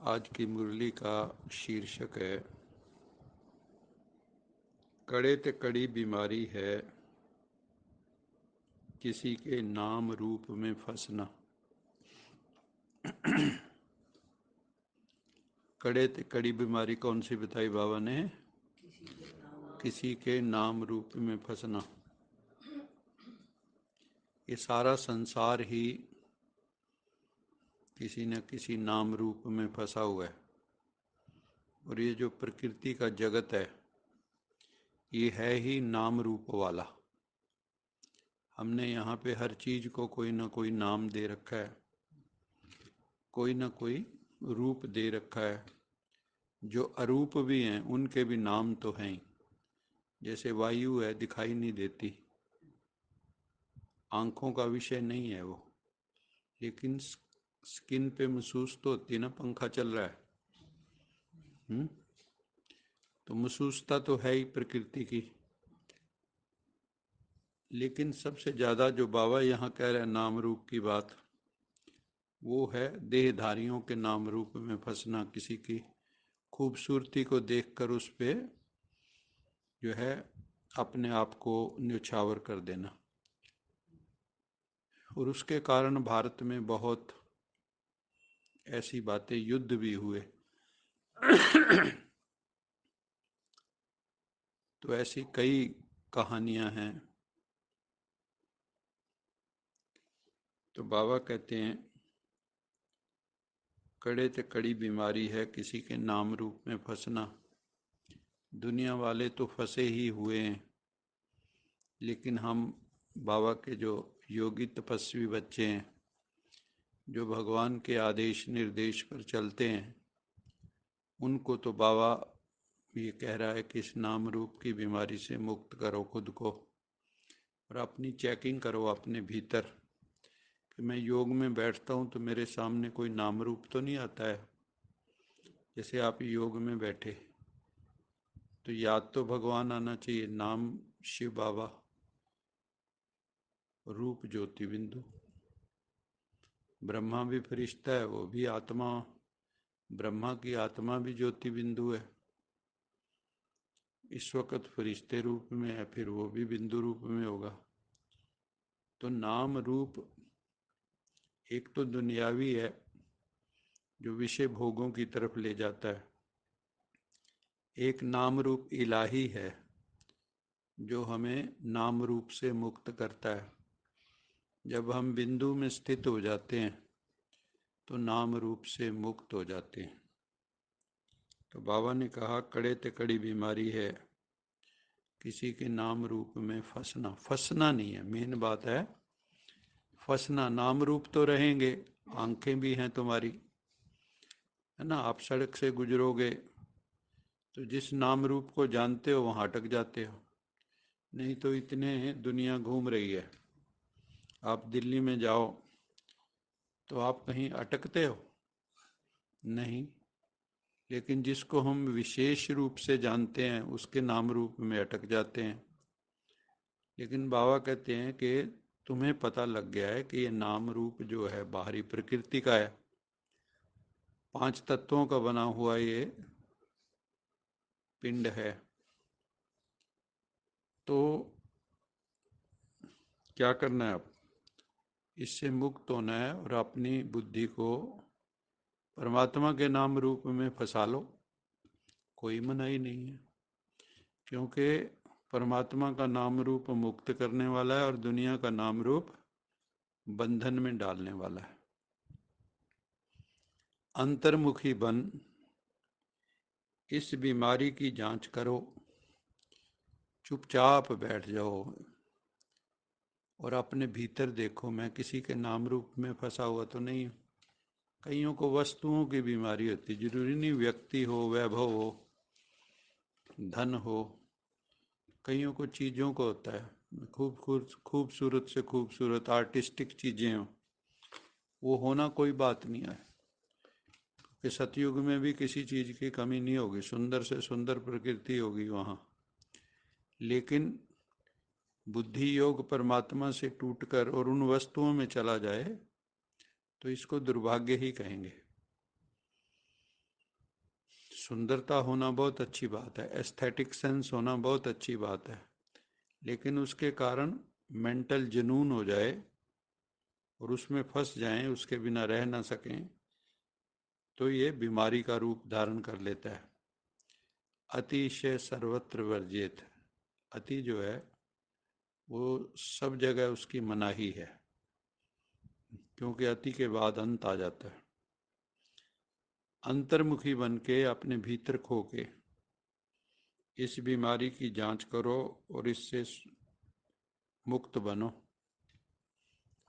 आज की मुरली का शीर्षक है कड़े ते कड़ी बीमारी है किसी के नाम रूप में फंसना। कड़े ते कड़ी बीमारी कौन सी बताई बाबा ने? किसी के नाम रूप में फंसना। ये सारा संसार ही किसी न किसी नाम रूप में फंसा हुआ है। और ये जो प्रकृति का जगत है ये है ही नाम रूप वाला। हमने यहाँ पे हर चीज को कोई ना कोई नाम दे रखा है, कोई ना कोई रूप दे रखा है। जो अरूप भी हैं उनके भी नाम तो हैं ही। जैसे वायु है, दिखाई नहीं देती, आंखों का विषय नहीं है वो, लेकिन स्किन पे महसूस तो होती है ना, पंखा चल रहा है। तो महसूसता तो है ही प्रकृति की। लेकिन सबसे ज्यादा जो बाबा यहाँ कह रहे हैं नाम रूप की बात, वो है देहधारियों के नाम रूप में फंसना। किसी की खूबसूरती को देखकर उस पे जो है अपने आप को न्यौछावर कर देना। और उसके कारण भारत में बहुत ऐसी बातें, युद्ध भी हुए। तो ऐसी कई कहानियां हैं। तो बाबा कहते हैं कड़े ते कड़ी बीमारी है किसी के नाम रूप में फंसना। दुनिया वाले तो फंसे ही हुए हैं, लेकिन हम बाबा के जो योगी तपस्वी बच्चे हैं, जो भगवान के आदेश निर्देश पर चलते हैं, उनको तो बाबा ये कह रहा है कि इस नाम रूप की बीमारी से मुक्त करो खुद को और अपनी चेकिंग करो अपने भीतर कि मैं योग में बैठता हूँ तो मेरे सामने कोई नाम रूप तो नहीं आता है। जैसे आप योग में बैठे तो याद तो भगवान आना चाहिए, नाम शिव बाबा, रूप ज्योति बिंदु। ब्रह्मा भी फरिश्ता है, वो भी आत्मा, ब्रह्मा की आत्मा भी ज्योति बिंदु है। इस वक्त फरिश्ते रूप में है, फिर वो भी बिंदु रूप में होगा। तो नाम रूप एक तो दुनियावी है जो विषय भोगों की तरफ ले जाता है, एक नाम रूप इलाही है जो हमें नाम रूप से मुक्त करता है। जब हम बिंदु में स्थित हो जाते हैं तो नाम रूप से मुक्त हो जाते हैं। तो बाबा ने कहा कड़े ते कड़ी बीमारी है किसी के नाम रूप में फंसना। फंसना नहीं है, मेन बात है फंसना। नाम रूप तो रहेंगे, आंखें भी हैं तुम्हारी, है ना। आप सड़क से गुजरोगे तो जिस नाम रूप को जानते हो वहां अटक जाते हो। नहीं तो इतने दुनिया घूम रही है। आप दिल्ली में जाओ तो आप कहीं अटकते हो नहीं, लेकिन जिसको हम विशेष रूप से जानते हैं उसके नाम रूप में अटक जाते हैं। लेकिन बाबा कहते हैं कि तुम्हें पता लग गया है कि ये नाम रूप जो है बाहरी प्रकृति का है, 5 तत्वों का बना हुआ ये पिंड है। तो क्या करना है अब? इससे मुक्त होना है और अपनी बुद्धि को परमात्मा के नाम रूप में फंसा लो। कोई मनाही नहीं है, क्योंकि परमात्मा का नाम रूप मुक्त करने वाला है और दुनिया का नाम रूप बंधन में डालने वाला है। अंतर्मुखी बन इस बीमारी की जांच करो, चुपचाप बैठ जाओ और अपने भीतर देखो मैं किसी के नाम रूप में फंसा हुआ तो नहीं हूँ। कईयों को वस्तुओं की बीमारी होती, जरूरी नहीं व्यक्ति हो, वैभव हो, धन हो। कईयों को चीज़ों को होता है, खूबसूरत से खूबसूरत आर्टिस्टिक चीज़ें हो, वो होना कोई बात नहीं है कि सतयुग में भी किसी चीज़ की कमी नहीं होगी, सुंदर से सुंदर प्रकृति होगी वहाँ। लेकिन बुद्धि योग परमात्मा से टूटकर और उन वस्तुओं में चला जाए तो इसको दुर्भाग्य ही कहेंगे। सुंदरता होना बहुत अच्छी बात है, एस्थेटिक सेंस होना बहुत अच्छी बात है, लेकिन उसके कारण मेंटल जुनून हो जाए और उसमें फंस जाएं, उसके बिना रह ना सकें, तो ये बीमारी का रूप धारण कर लेता है। अतिशय सर्वत्र वर्जित, अति जो है वो सब जगह उसकी मनाही है, क्योंकि अति के बाद अंत आ जाता है। अंतर्मुखी बन के अपने भीतर खो के इस बीमारी की जांच करो और इससे मुक्त बनो।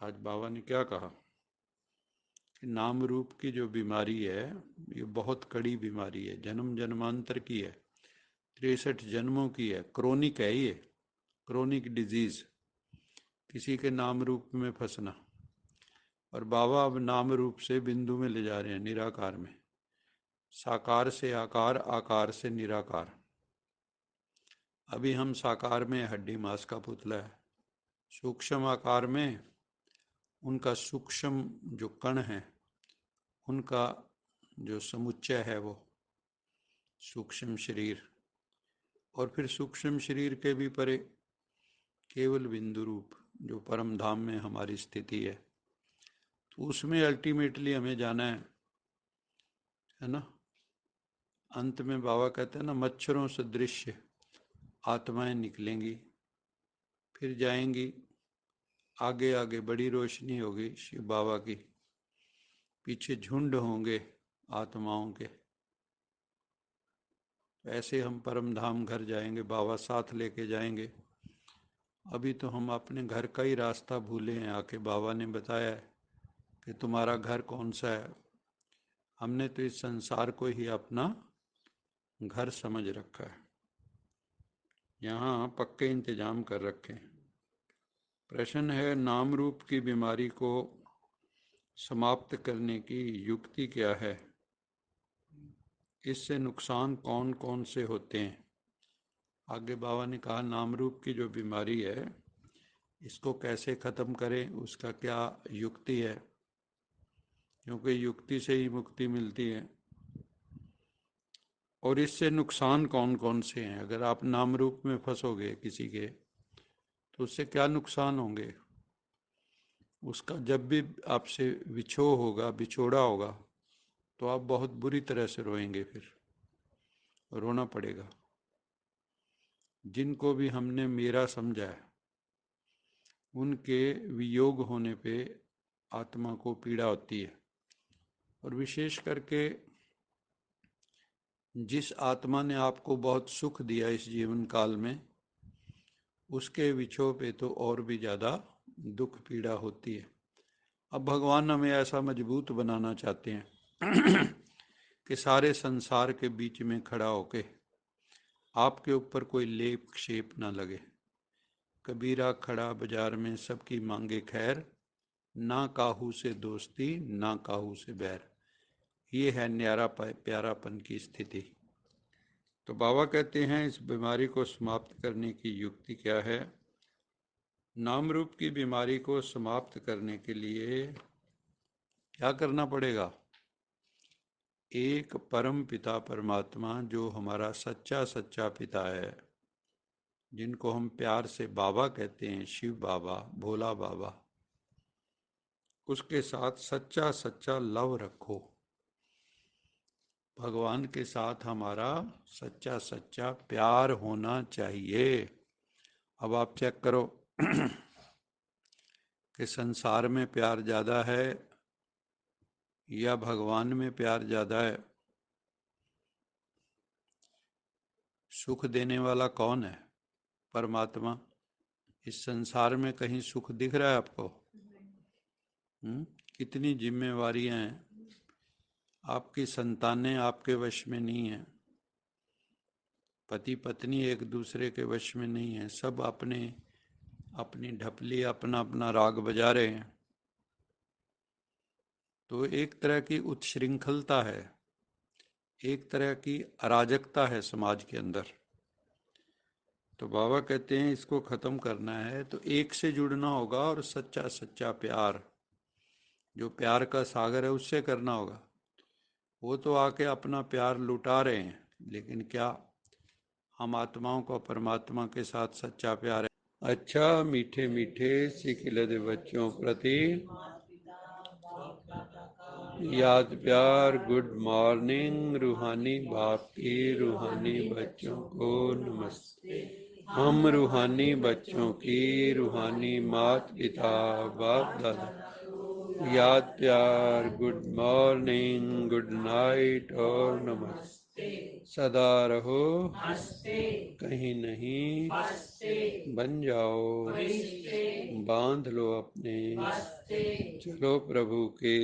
आज बाबा ने क्या कहा कि नाम रूप की जो बीमारी है ये बहुत कड़ी बीमारी है, जन्म जन्मांतर की है, 63 जन्मों की है, क्रोनिक है ये, क्रोनिक डिजीज, किसी के नाम रूप में फंसना। और बाबा अब नाम रूप से बिंदु में ले जा रहे हैं, निराकार में, साकार से आकार, आकार से निराकार। अभी हम साकार में हड्डी मांस का पुतला है, सूक्ष्म आकार में उनका सूक्ष्म जो कण है उनका जो समुच्चय है वो सूक्ष्म शरीर, और फिर सूक्ष्म शरीर के भी परे केवल बिंदु रूप जो परम धाम में हमारी स्थिति है, तो उसमें अल्टीमेटली हमें जाना है ना। अंत में बाबा कहते हैं ना, मच्छरों से दृश्य आत्माएं निकलेंगी, फिर जाएंगी आगे आगे, बड़ी रोशनी होगी शिव बाबा की, पीछे झुंड होंगे आत्माओं के। ऐसे हम परम धाम घर जाएंगे, बाबा साथ लेके जाएंगे। अभी तो हम अपने घर का ही रास्ता भूले हैं, आके बाबा ने बताया है कि तुम्हारा घर कौन सा है। हमने तो इस संसार को ही अपना घर समझ रखा है, यहाँ पक्के इंतजाम कर रखे हैं। प्रश्न है, नाम रूप की बीमारी को समाप्त करने की युक्ति क्या है, इससे नुकसान कौन कौन से होते हैं। आगे बाबा ने कहा नाम रूप की जो बीमारी है इसको कैसे खत्म करें, उसका क्या युक्ति है, क्योंकि युक्ति से ही मुक्ति मिलती है। और इससे नुकसान कौन कौन से हैं, अगर आप नाम रूप में फंसोगे किसी के तो उससे क्या नुकसान होंगे। उसका जब भी आपसे विछोह होगा, बिछोड़ा होगा, तो आप बहुत बुरी तरह से रोएंगे, फिर रोना पड़ेगा। जिनको भी हमने मेरा समझा है उनके वियोग होने पे आत्मा को पीड़ा होती है, और विशेष करके जिस आत्मा ने आपको बहुत सुख दिया इस जीवन काल में, उसके विछोह पे तो और भी ज़्यादा दुख पीड़ा होती है। अब भगवान हमें ऐसा मजबूत बनाना चाहते हैं कि सारे संसार के बीच में खड़ा होके आपके ऊपर कोई लेप क्षेप ना लगे। कबीरा खड़ा बाजार में सबकी मांगे खैर, ना काहू से दोस्ती ना काहू से बैर। ये है न्यारा प्यारापन की स्थिति। तो बाबा कहते हैं इस बीमारी को समाप्त करने की युक्ति क्या है। नाम रूप की बीमारी को समाप्त करने के लिए क्या करना पड़ेगा। एक परम पिता परमात्मा जो हमारा सच्चा सच्चा पिता है, जिनको हम प्यार से बाबा कहते हैं, शिव बाबा, भोला बाबा, उसके साथ सच्चा सच्चा लव रखो। भगवान के साथ हमारा सच्चा सच्चा प्यार होना चाहिए। अब आप चेक करो कि संसार में प्यार ज़्यादा है या भगवान में प्यार ज़्यादा है। सुख देने वाला कौन है, परमात्मा। इस संसार में कहीं सुख दिख रहा है आपको। कितनी जिम्मेवारियां हैं, आपकी संतानें आपके वश में नहीं है, पति पत्नी एक दूसरे के वश में नहीं है, सब अपने अपनी ढपली अपना अपना राग बजा रहे हैं। तो एक तरह की उत्श्रृंखलता है, एक तरह की अराजकता है समाज के अंदर। तो बाबा कहते हैं इसको खत्म करना है तो एक से जुड़ना होगा, और सच्चा सच्चा प्यार, जो प्यार का सागर है, उससे करना होगा। वो तो आके अपना प्यार लुटा रहे हैं, लेकिन क्या हम आत्माओं का परमात्मा के साथ सच्चा प्यार है? अच्छा मीठे मीठे सिखिलद बच्चों प्रति याद प्यार, गुड मॉर्निंग रूहानी बाप की रूहानी बच्चों को नमस्ते। हम रूहानी बच्चों की रूहानी मात पिता बाप दादा याद प्यार, गुड मॉर्निंग, गुड नाइट और नमस्ते। सदा रहो कहीं नहीं बन जाओ, बांध लो अपने, चलो प्रभु के